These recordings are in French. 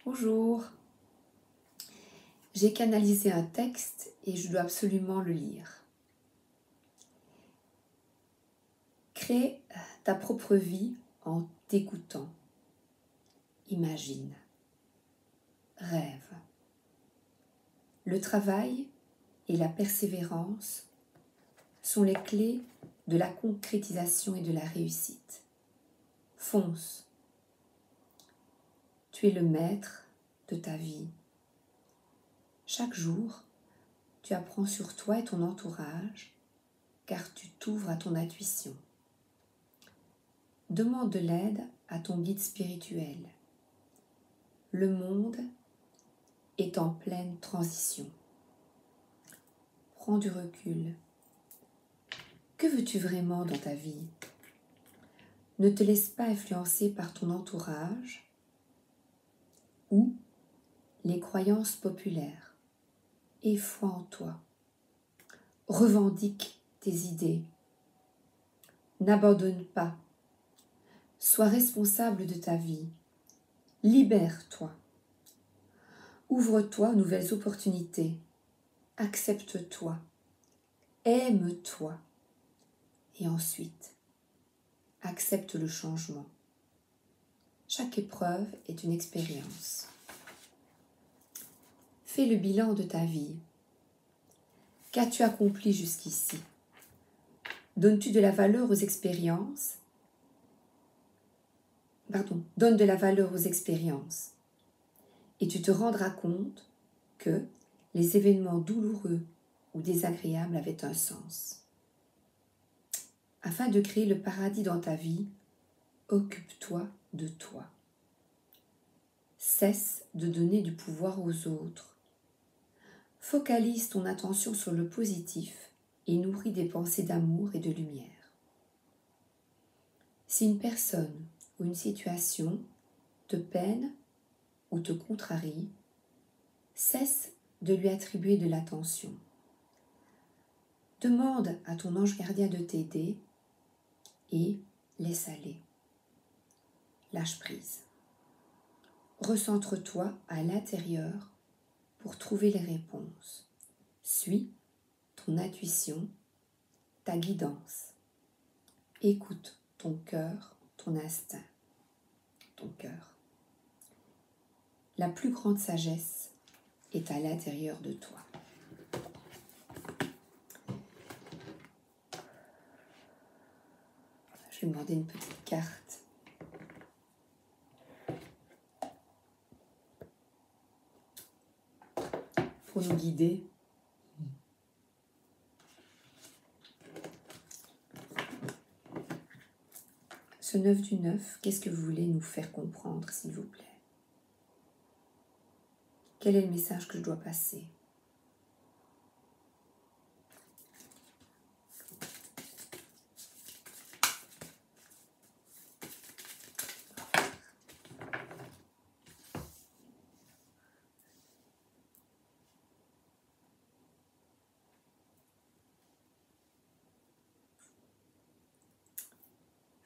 Bonjour, j'ai canalisé un texte et je dois absolument le lire. Crée ta propre vie en t'écoutant. Imagine, rêve. Le travail et la persévérance sont les clés de la concrétisation et de la réussite. Fonce. Tu es le maître de ta vie. Chaque jour, tu apprends sur toi et ton entourage, car tu t'ouvres à ton intuition. Demande de l'aide à ton guide spirituel. Le monde est en pleine transition. Prends du recul. Que veux-tu vraiment dans ta vie? Ne te laisse pas influencer par ton entourage ou les croyances populaires. Aie foi en toi. Revendique tes idées. N'abandonne pas. Sois responsable de ta vie. Libère-toi. Ouvre-toi aux nouvelles opportunités. Accepte-toi. Aime-toi. Et ensuite, accepte le changement. Chaque épreuve est une expérience. Fais le bilan de ta vie. Qu'as-tu accompli jusqu'ici? Donnes-tu de la valeur aux expériences? Donne de la valeur aux expériences. Et tu te rendras compte que les événements douloureux ou désagréables avaient un sens. Afin de créer le paradis dans ta vie, occupe-toi de toi. Cesse de donner du pouvoir aux autres. Focalise ton attention sur le positif et nourris des pensées d'amour et de lumière. Si une personne ou une situation te peine ou te contrarie, cesse de lui attribuer de l'attention. Demande à ton ange gardien de t'aider et laisse aller. Lâche prise. Recentre-toi à l'intérieur pour trouver les réponses. Suis ton intuition, ta guidance. Écoute ton cœur, ton instinct, ton cœur. La plus grande sagesse est à l'intérieur de toi. Je vais demander une petite carte. Pour nous guider. Ce 9 du 9, qu'est-ce que vous voulez nous faire comprendre, s'il vous plaît? Quel est le message que je dois passer?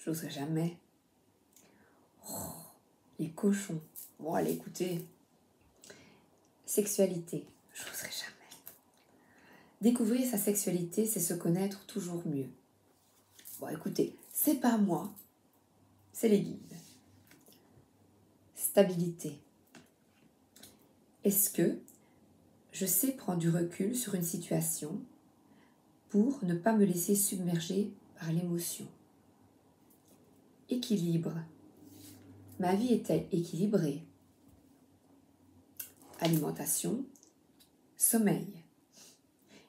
J'oserais jamais. Oh, les cochons. Bon, allez, écoutez. Sexualité. J'oserais jamais. Découvrir sa sexualité, c'est se connaître toujours mieux. Bon, écoutez, c'est pas moi, c'est les guides. Stabilité. Est-ce que je sais prendre du recul sur une situation pour ne pas me laisser submerger par l'émotion? Équilibre. Ma vie est-elle équilibrée? Alimentation, sommeil.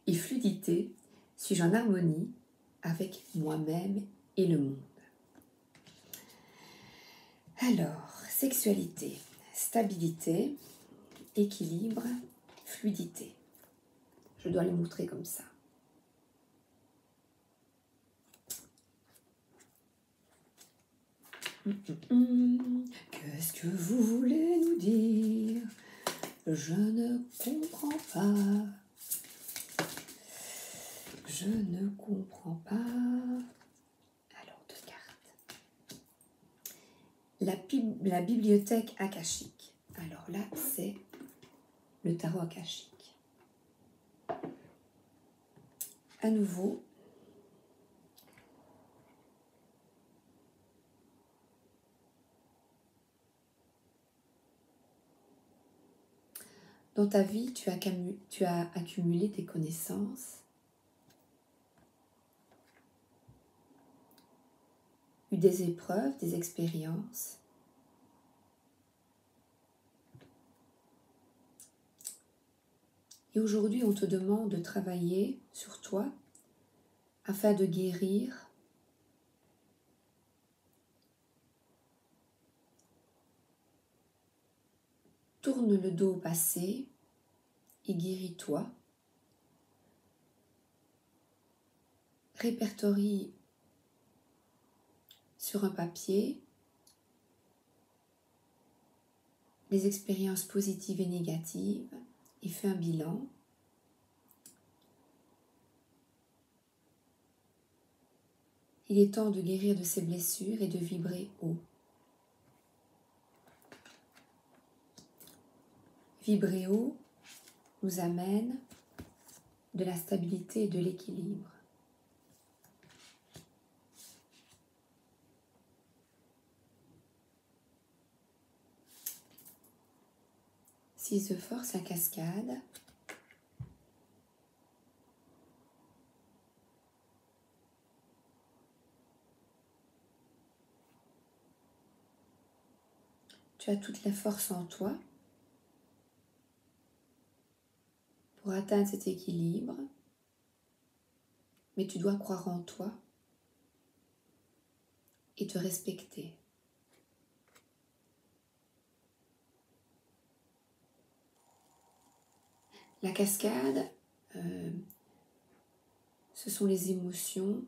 Et fluidité, suis-je en harmonie avec moi-même et le monde? Alors, sexualité, stabilité, équilibre, fluidité. Je dois les montrer comme ça. Qu'est-ce que vous voulez nous dire? Je ne comprends pas. Je ne comprends pas. Alors, 2 cartes. La bibliothèque akashique. Alors là, c'est le tarot akashique. À nouveau, dans ta vie, tu as accumulé des connaissances, eu des épreuves, des expériences. Et aujourd'hui, on te demande de travailler sur toi afin de guérir tourne le dos au passé et guéris-toi. Répertorie sur un papier les expériences positives et négatives et fais un bilan. Il est temps de guérir de ces blessures et de vibrer haut. Vibrer haut nous amène de la stabilité et de l'équilibre. Six de force, la cascade. Tu as toute la force en toi pour atteindre cet équilibre, mais tu dois croire en toi et te respecter. La cascade, ce sont les émotions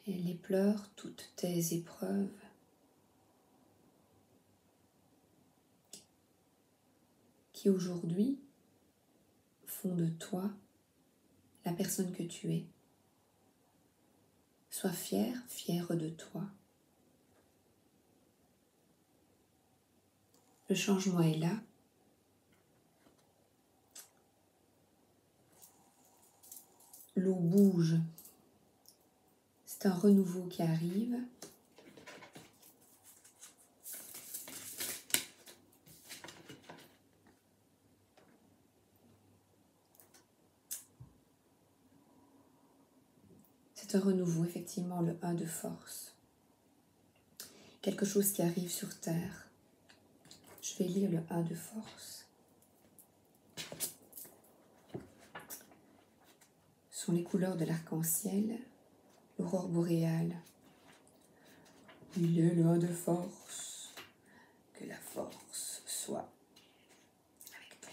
et les pleurs, toutes tes épreuves. Qui aujourd'hui font de toi la personne que tu es. Sois fier, fière de toi. Le changement est là. L'eau bouge. C'est un renouveau qui arrive. C'est un renouveau, effectivement, le 1 de force. Quelque chose qui arrive sur Terre. Je vais lire le 1 de force. Ce sont les couleurs de l'arc-en-ciel, l'aurore boréale. Il est le 1 de force. Que la force soit avec toi.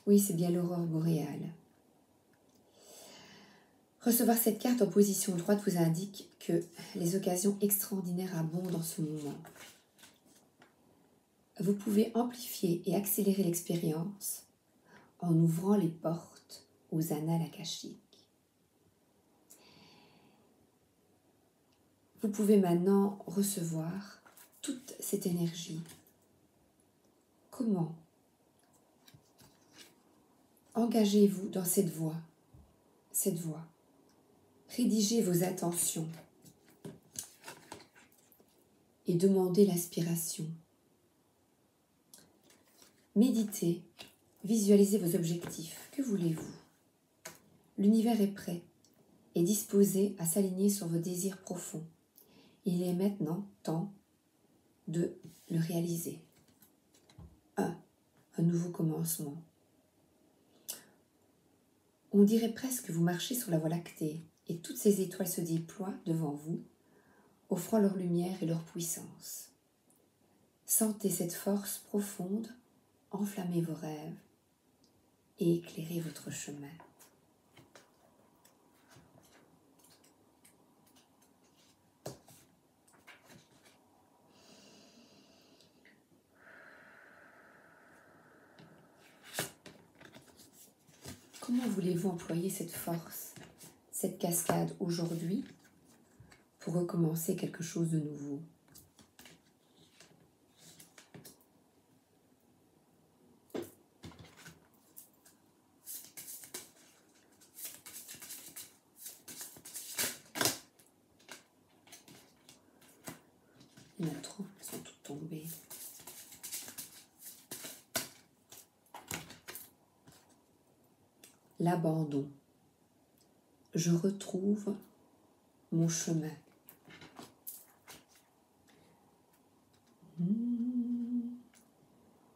Oui, c'est bien l'aurore boréale. Recevoir cette carte en position droite vous indique que les occasions extraordinaires abondent en ce moment. Vous pouvez amplifier et accélérer l'expérience en ouvrant les portes aux annales akashiques. Vous pouvez maintenant recevoir toute cette énergie. Comment? Engagez-vous dans cette voie. Rédigez vos intentions et demandez l'inspiration. Méditez, visualisez vos objectifs. Que voulez-vous? L'univers est prêt et disposé à s'aligner sur vos désirs profonds. Il est maintenant temps de le réaliser. 1. Un nouveau commencement. On dirait presque que vous marchez sur la voie lactée et toutes ces étoiles se déploient devant vous, offrant leur lumière et leur puissance. Sentez cette force profonde enflammer vos rêves et éclairer votre chemin. Comment voulez-vous employer cette force cette cascade aujourd'hui pour recommencer quelque chose de nouveau. Il y en a trop, elles sont toutes tombées. L'abandon. Je retrouve mon chemin.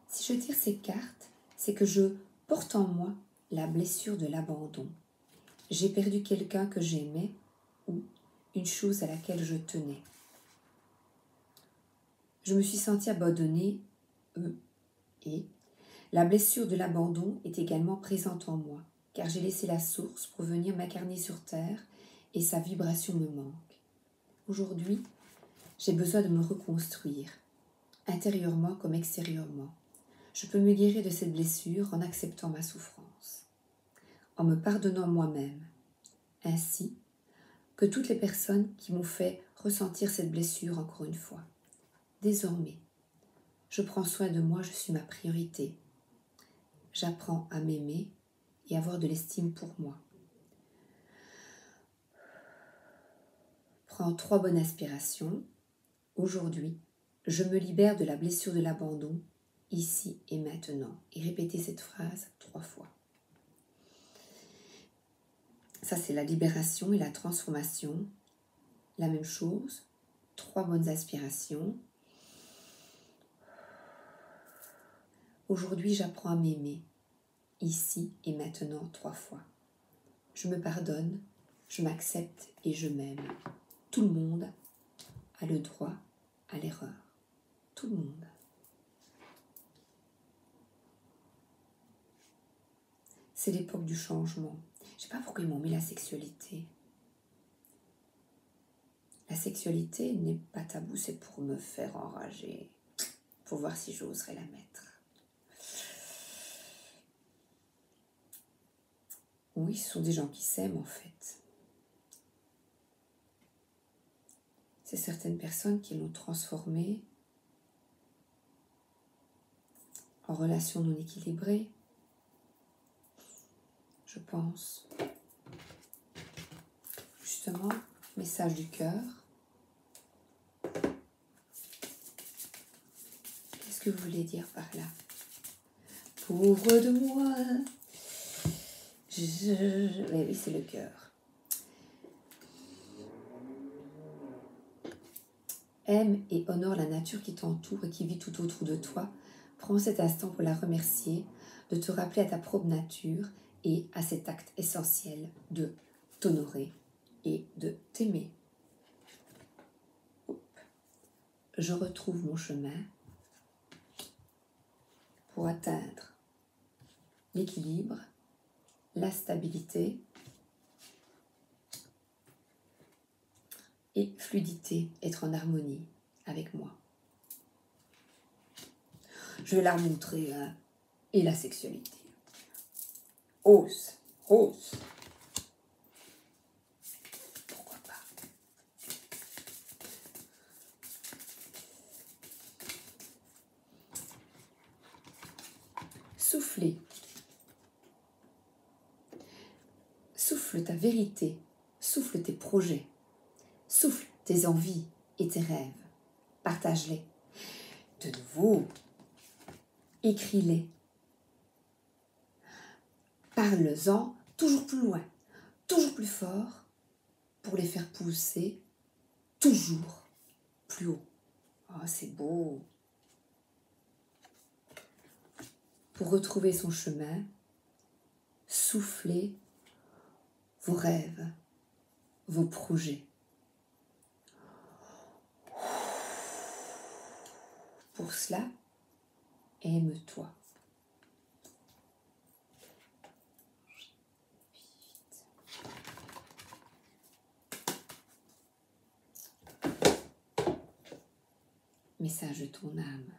Si je tire ces cartes, c'est que je porte en moi la blessure de l'abandon. J'ai perdu quelqu'un que j'aimais ou une chose à laquelle je tenais. Je me suis sentie abandonnée, et la blessure de l'abandon est également présente en moi, car j'ai laissé la source pour venir m'incarner sur terre et sa vibration me manque. Aujourd'hui, j'ai besoin de me reconstruire, intérieurement comme extérieurement. Je peux me guérir de cette blessure en acceptant ma souffrance, en me pardonnant moi-même, ainsi que toutes les personnes qui m'ont fait ressentir cette blessure encore une fois. Désormais, je prends soin de moi, je suis ma priorité. J'apprends à m'aimer et avoir de l'estime pour moi. Prends 3 bonnes inspirations. Aujourd'hui, je me libère de la blessure de l'abandon, ici et maintenant. Et répétez cette phrase 3 fois. Ça, c'est la libération et la transformation. La même chose. 3 bonnes inspirations. Aujourd'hui, j'apprends à m'aimer, ici et maintenant 3 fois. Je me pardonne, je m'accepte et je m'aime. Tout le monde a le droit à l'erreur. Tout le monde. C'est l'époque du changement. Je ne sais pas pourquoi ils m'ont mis la sexualité. La sexualité n'est pas tabou, c'est pour me faire enrager. Pour voir si j'oserais la mettre. Oui, ce sont des gens qui s'aiment en fait. C'est certaines personnes qui l'ont transformé en relation non équilibrée, je pense. Justement, message du cœur. Qu'est-ce que vous voulez dire par là? Pauvre de moi. Oui, c'est le cœur. Aime et honore la nature qui t'entoure et qui vit tout autour de toi. Prends cet instant pour la remercier, de te rappeler à ta propre nature et à cet acte essentiel de t'honorer et de t'aimer. Je retrouve mon chemin pour atteindre l'équilibre, la stabilité et fluidité, être en harmonie avec moi. Je vais la remontrer, hein, et la sexualité. Ose, ose. Pourquoi pas? Souffler. Souffle ta vérité, souffle tes projets, souffle tes envies et tes rêves. Partage-les. De nouveau, écris-les. Parle-en toujours plus loin, toujours plus fort, pour les faire pousser toujours plus haut. Oh, c'est beau. Pour retrouver son chemin, soufflez vos rêves, vos projets. Pour cela, aime-toi. Message de ton âme.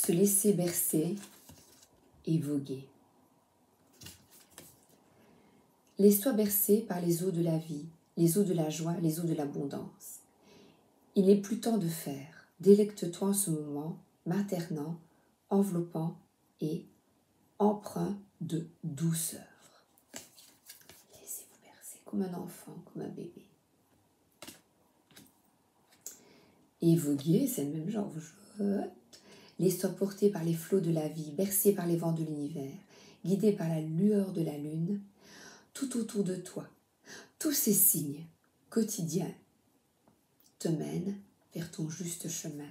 se laisser bercer et voguer. Laisse-toi bercer par les eaux de la vie, les eaux de la joie, les eaux de l'abondance. Il n'est plus temps de faire. Délecte-toi en ce moment, maternant, enveloppant et empreint de douceur. Laissez-vous bercer comme un enfant, comme un bébé. Et voguer, c'est le même genre. Laisse-toi porter par les flots de la vie, bercé par les vents de l'univers, guidé par la lueur de la lune, tout autour de toi. Tous ces signes quotidiens te mènent vers ton juste chemin.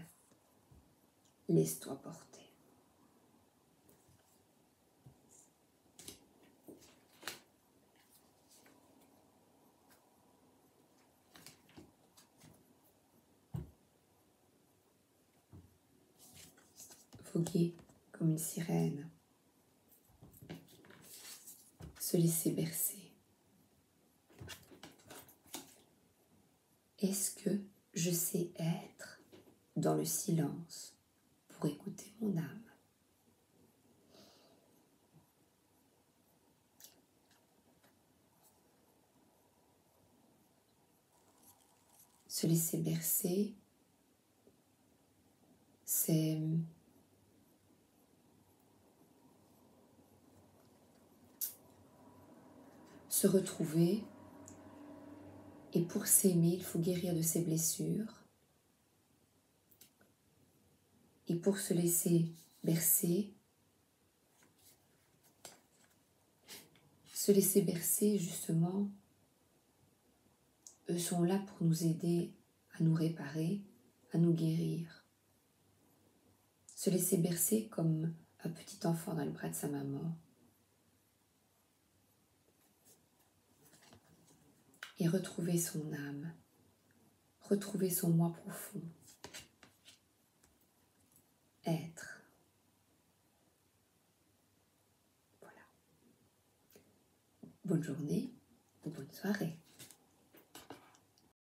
Laisse-toi porter. Voguer comme une sirène. Se laisser bercer. Est-ce que je sais être dans le silence pour écouter mon âme? Se laisser bercer, c'est se retrouver, et pour s'aimer, il faut guérir de ses blessures. Et pour se laisser bercer, justement, eux sont là pour nous aider à nous réparer, à nous guérir. Se laisser bercer comme un petit enfant dans le bras de sa maman. Et retrouver son âme, retrouver son moi profond. Être. Voilà. Bonne journée ou bonne soirée.